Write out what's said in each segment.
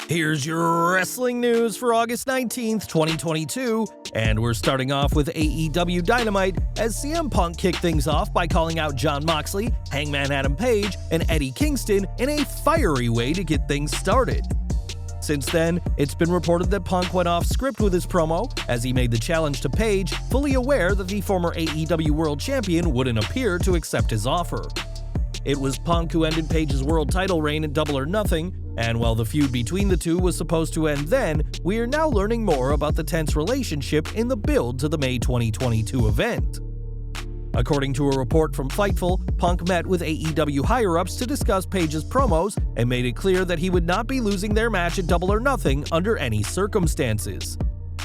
Here's your wrestling news for August 19th, 2022, and we're starting off with AEW Dynamite as CM Punk kicked things off by calling out Jon Moxley, Hangman Adam Page, and Eddie Kingston in a fiery way to get things started. Since then, it's been reported that Punk went off script with his promo as he made the challenge to Page, fully aware that the former AEW World Champion wouldn't appear to accept his offer. It was Punk who ended Page's world title reign at Double or Nothing, and while the feud between the two was supposed to end then, we are now learning more about the tense relationship in the build to the May 2022 event. According to a report from Fightful, Punk met with AEW higher-ups to discuss Page's promos and made it clear that he would not be losing their match at Double or Nothing under any circumstances.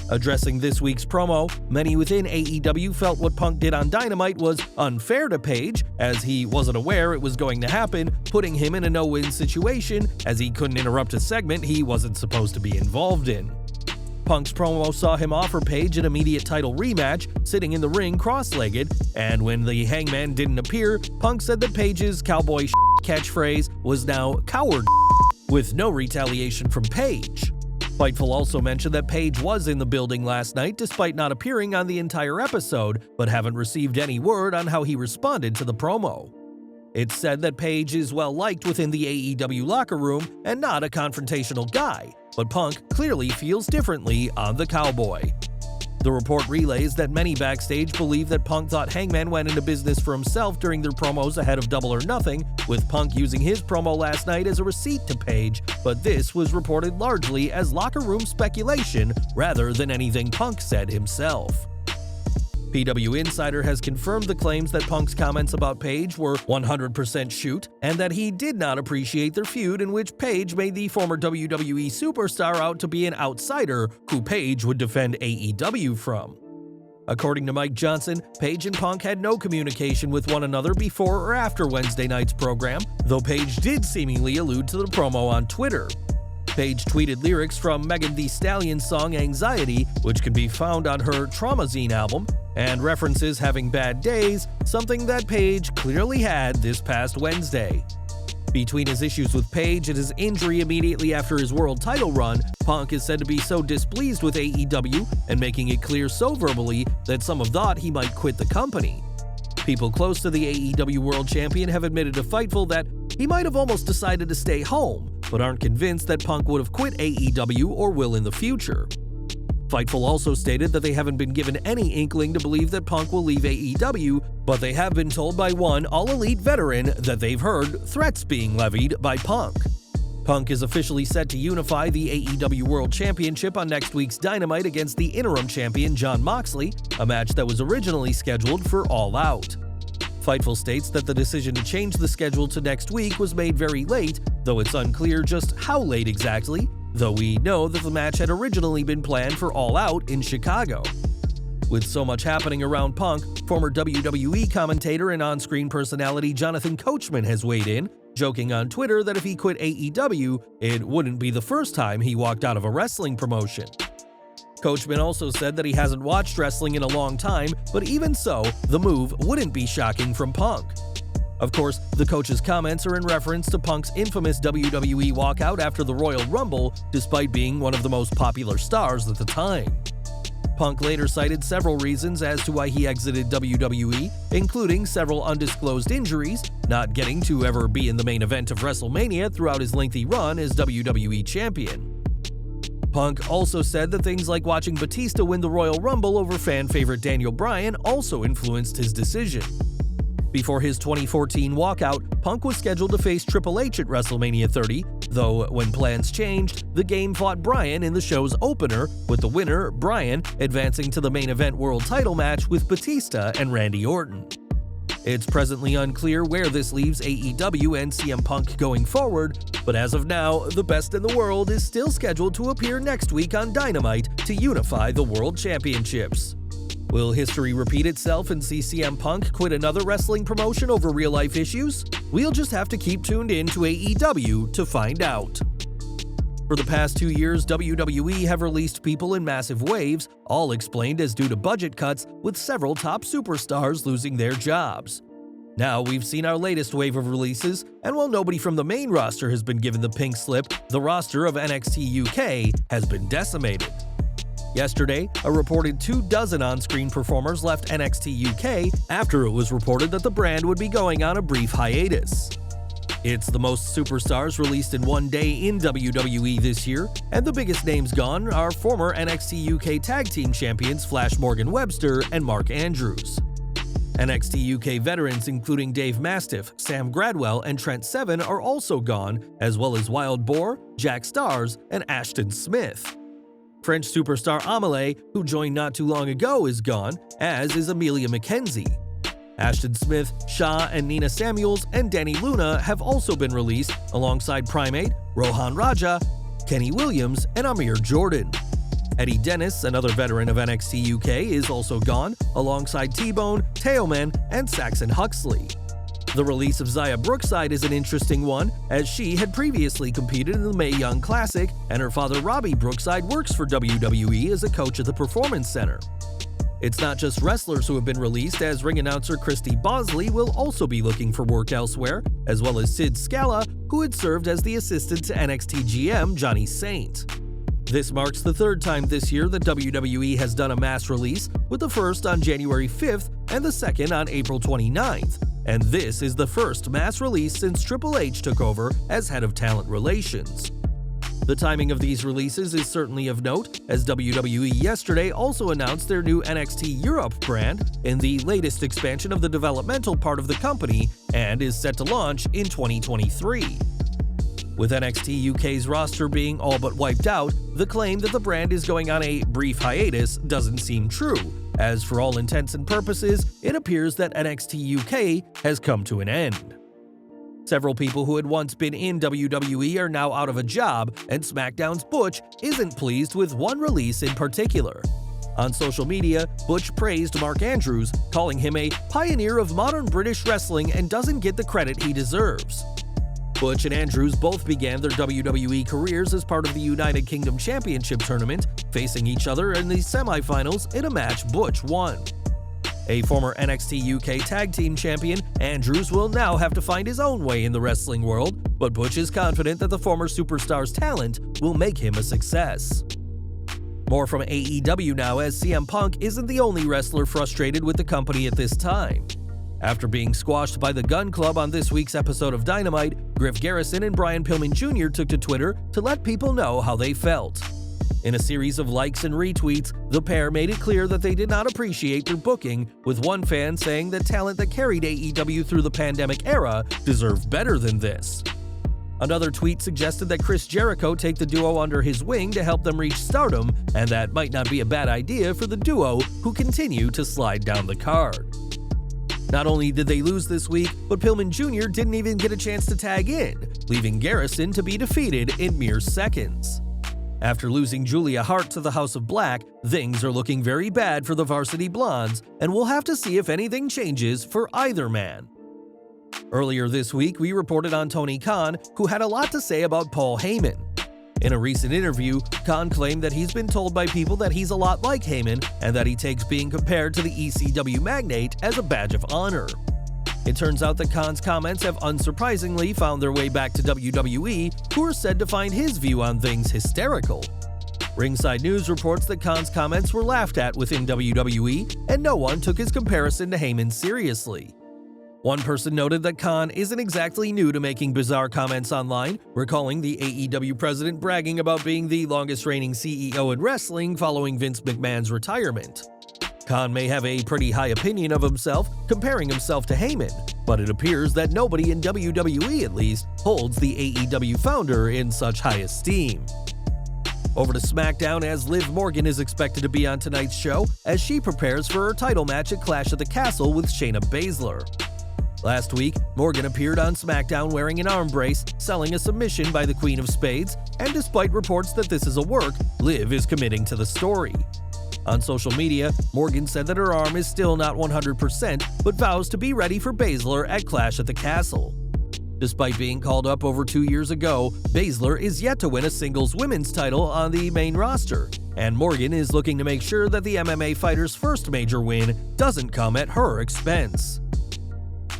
Addressing this week's promo, many within AEW felt what Punk did on Dynamite was unfair to Page, as he wasn't aware it was going to happen, putting him in a no-win situation as he couldn't interrupt a segment he wasn't supposed to be involved in. Punk's promo saw him offer Page an immediate title rematch, sitting in the ring cross-legged, and when the Hangman didn't appear, Punk said that Page's cowboy catchphrase was now coward with no retaliation from Page. Fightful also mentioned that Page was in the building last night despite not appearing on the entire episode, but haven't received any word on how he responded to the promo. It's said that Page is well liked within the AEW locker room and not a confrontational guy, but Punk clearly feels differently on the cowboy. The report relays that many backstage believe that Punk thought Hangman went into business for himself during their promos ahead of Double or Nothing, with Punk using his promo last night as a receipt to Page, but this was reported largely as locker room speculation rather than anything Punk said himself. PW Insider has confirmed the claims that Punk's comments about Page were 100% shoot, and that he did not appreciate their feud in which Page made the former WWE superstar out to be an outsider who Page would defend AEW from. According to Mike Johnson, Page and Punk had no communication with one another before or after Wednesday night's program, though Page did seemingly allude to the promo on Twitter. Page tweeted lyrics from Megan Thee Stallion's song Anxiety, which can be found on her Traumazine album, and references having bad days, something that Page clearly had this past Wednesday. Between his issues with Page and his injury immediately after his world title run, Punk is said to be so displeased with AEW and making it clear so verbally that some have thought he might quit the company. People close to the AEW World Champion have admitted to Fightful that he might have almost decided to stay home, but aren't convinced that Punk would have quit AEW or will in the future. Fightful also stated that they haven't been given any inkling to believe that Punk will leave AEW, but they have been told by one all-elite veteran that they've heard threats being levied by Punk. Punk is officially set to unify the AEW World Championship on next week's Dynamite against the interim champion Jon Moxley, a match that was originally scheduled for All Out. Fightful states that the decision to change the schedule to next week was made very late, though it's unclear just how late exactly, though we know that the match had originally been planned for All Out in Chicago. With so much happening around Punk, former WWE commentator and on-screen personality Jonathan Coachman has weighed in, joking on Twitter that if he quit AEW, it wouldn't be the first time he walked out of a wrestling promotion. Coachman also said that he hasn't watched wrestling in a long time, but even so, the move wouldn't be shocking from Punk. Of course, the coach's comments are in reference to Punk's infamous WWE walkout after the Royal Rumble, despite being one of the most popular stars at the time. Punk later cited several reasons as to why he exited WWE, including several undisclosed injuries, not getting to ever be in the main event of WrestleMania throughout his lengthy run as WWE Champion. Punk also said that things like watching Batista win the Royal Rumble over fan favorite Daniel Bryan also influenced his decision. Before his 2014 walkout, Punk was scheduled to face Triple H at WrestleMania 30, though when plans changed, the Game fought Bryan in the show's opener, with the winner, Bryan, advancing to the main event world title match with Batista and Randy Orton. It's presently unclear where this leaves AEW and CM Punk going forward, but as of now, the Best in the World is still scheduled to appear next week on Dynamite to unify the World Championships. Will history repeat itself and see CM Punk quit another wrestling promotion over real-life issues? We'll just have to keep tuned in to AEW to find out. For the past 2 years, WWE have released people in massive waves, all explained as due to budget cuts, with several top superstars losing their jobs. Now we've seen our latest wave of releases, and while nobody from the main roster has been given the pink slip, the roster of NXT UK has been decimated. Yesterday, a reported 24 on-screen performers left NXT UK after it was reported that the brand would be going on a brief hiatus. It's the most superstars released in one day in WWE this year, and the biggest names gone are former NXT UK Tag Team Champions Flash Morgan Webster and Mark Andrews. NXT UK veterans including Dave Mastiff, Sam Gradwell, and Trent Seven are also gone, as well as Wild Boar, Jack Stars, and Ashton Smith. French superstar Amelie, who joined not too long ago, is gone, as is Amelia McKenzie. Ashton Smith, Shaw and Nina Samuels, and Danny Luna have also been released, alongside Primate, Rohan Raja, Kenny Williams, and Amir Jordan. Eddie Dennis, another veteran of NXT UK, is also gone, alongside T-Bone, Teoman, and Saxon Huxley. The release of Xia Brookside is an interesting one, as she had previously competed in the Mae Young Classic, and her father Robbie Brookside works for WWE as a coach at the Performance Center. It's not just wrestlers who have been released, as ring announcer Christy Bosley will also be looking for work elsewhere, as well as Sid Scala, who had served as the assistant to NXT GM Johnny Saint. This marks the third time this year that WWE has done a mass release, with the first on January 5th and the second on April 29th, and this is the first mass release since Triple H took over as head of talent relations. The timing of these releases is certainly of note, as WWE yesterday also announced their new NXT Europe brand in the latest expansion of the developmental part of the company and is set to launch in 2023. With NXT UK's roster being all but wiped out, the claim that the brand is going on a brief hiatus doesn't seem true, as for all intents and purposes, it appears that NXT UK has come to an end. Several people who had once been in WWE are now out of a job, and SmackDown's Butch isn't pleased with one release in particular. On social media, Butch praised Mark Andrews, calling him a pioneer of modern British wrestling and doesn't get the credit he deserves. Butch and Andrews both began their WWE careers as part of the United Kingdom Championship Tournament, facing each other in the semifinals in a match Butch won. A former NXT UK Tag Team Champion, Andrews will now have to find his own way in the wrestling world, but Butch is confident that the former superstar's talent will make him a success. More from AEW now, as CM Punk isn't the only wrestler frustrated with the company at this time. After being squashed by the Gun Club on this week's episode of Dynamite, Griff Garrison and Brian Pillman Jr. took to Twitter to let people know how they felt. In a series of likes and retweets, the pair made it clear that they did not appreciate their booking, with one fan saying that talent that carried AEW through the pandemic era deserved better than this. Another tweet suggested that Chris Jericho take the duo under his wing to help them reach stardom, and that might not be a bad idea for the duo who continue to slide down the card. Not only did they lose this week, but Pillman Jr. didn't even get a chance to tag in, leaving Garrison to be defeated in mere seconds. After losing Julia Hart to the House of Black, things are looking very bad for the Varsity Blondes, and we'll have to see if anything changes for either man. Earlier this week, we reported on Tony Khan, who had a lot to say about Paul Heyman. In a recent interview, Khan claimed that he's been told by people that he's a lot like Heyman, and that he takes being compared to the ECW magnate as a badge of honor. It turns out that Khan's comments have unsurprisingly found their way back to WWE, who are said to find his view on things hysterical. Ringside News reports that Khan's comments were laughed at within WWE, and no one took his comparison to Heyman seriously. One person noted that Khan isn't exactly new to making bizarre comments online, recalling the AEW president bragging about being the longest-reigning CEO in wrestling following Vince McMahon's retirement. Khan may have a pretty high opinion of himself, comparing himself to Heyman, but it appears that nobody in WWE at least holds the AEW founder in such high esteem. Over to SmackDown, as Liv Morgan is expected to be on tonight's show as she prepares for her title match at Clash at the Castle with Shayna Baszler. Last week, Morgan appeared on SmackDown wearing an arm brace, selling a submission by the Queen of Spades, and despite reports that this is a work, Liv is committing to the story. On social media, Morgan said that her arm is still not 100%, but vows to be ready for Baszler at Clash at the Castle. Despite being called up over 2 years ago, Baszler is yet to win a singles women's title on the main roster, and Morgan is looking to make sure that the MMA fighter's first major win doesn't come at her expense.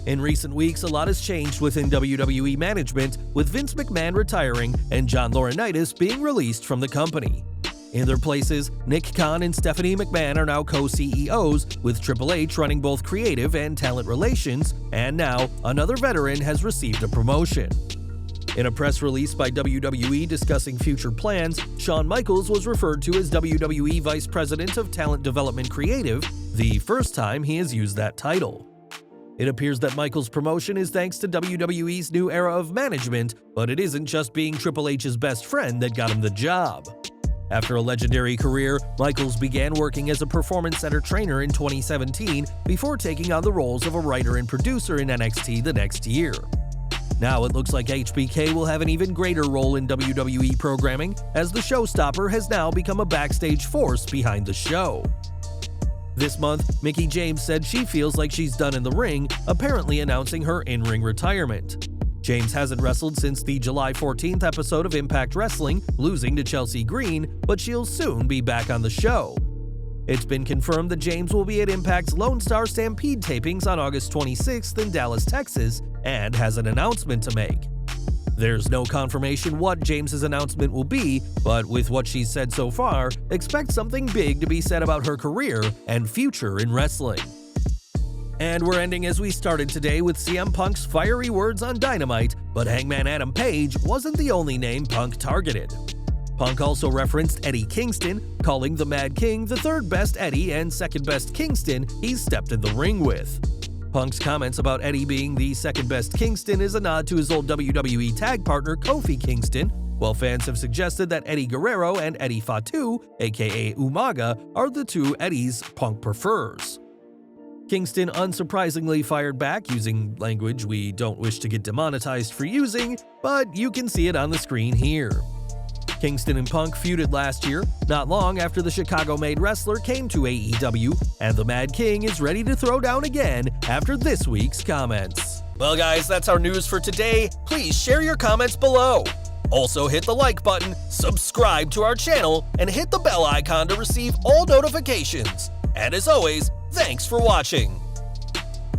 In recent weeks, a lot has changed within WWE management, with Vince McMahon retiring and John Laurinaitis being released from the company. In their places, Nick Khan and Stephanie McMahon are now co-CEOs, with Triple H running both creative and talent relations, and now another veteran has received a promotion. In a press release by WWE discussing future plans, Shawn Michaels was referred to as WWE Vice President of Talent Development Creative, the first time he has used that title. It appears that Michaels' promotion is thanks to WWE's new era of management, but it isn't just being Triple H's best friend that got him the job. After a legendary career, Michaels began working as a performance center trainer in 2017 before taking on the roles of a writer and producer in NXT the next year. Now it looks like HBK will have an even greater role in WWE programming, as the showstopper has now become a backstage force behind the show. This month, Mickie James said she feels like she's done in the ring, apparently announcing her in-ring retirement. James hasn't wrestled since the July 14th episode of Impact Wrestling, losing to Chelsea Green, but she'll soon be back on the show. It's been confirmed that James will be at Impact's Lone Star Stampede tapings on August 26th in Dallas, Texas, and has an announcement to make. There's no confirmation what James's announcement will be, but with what she's said so far, expect something big to be said about her career and future in wrestling. And we're ending as we started today with CM Punk's fiery words on Dynamite, but Hangman Adam Page wasn't the only name Punk targeted. Punk also referenced Eddie Kingston, calling the Mad King the third best Eddie and second best Kingston he's stepped in the ring with. Punk's comments about Eddie being the second best Kingston is a nod to his old WWE tag partner Kofi Kingston, while fans have suggested that Eddie Guerrero and Eddie Fatu, aka Umaga, are the two Eddies Punk prefers. Kingston unsurprisingly fired back using language we don't wish to get demonetized for using, but you can see it on the screen here. Kingston and Punk feuded last year, not long after the Chicago-made wrestler came to AEW, and the Mad King is ready to throw down again after this week's comments. Well guys, that's our news for today. Please share your comments below. Also hit the like button, subscribe to our channel, and hit the bell icon to receive all notifications. And as always, thanks for watching.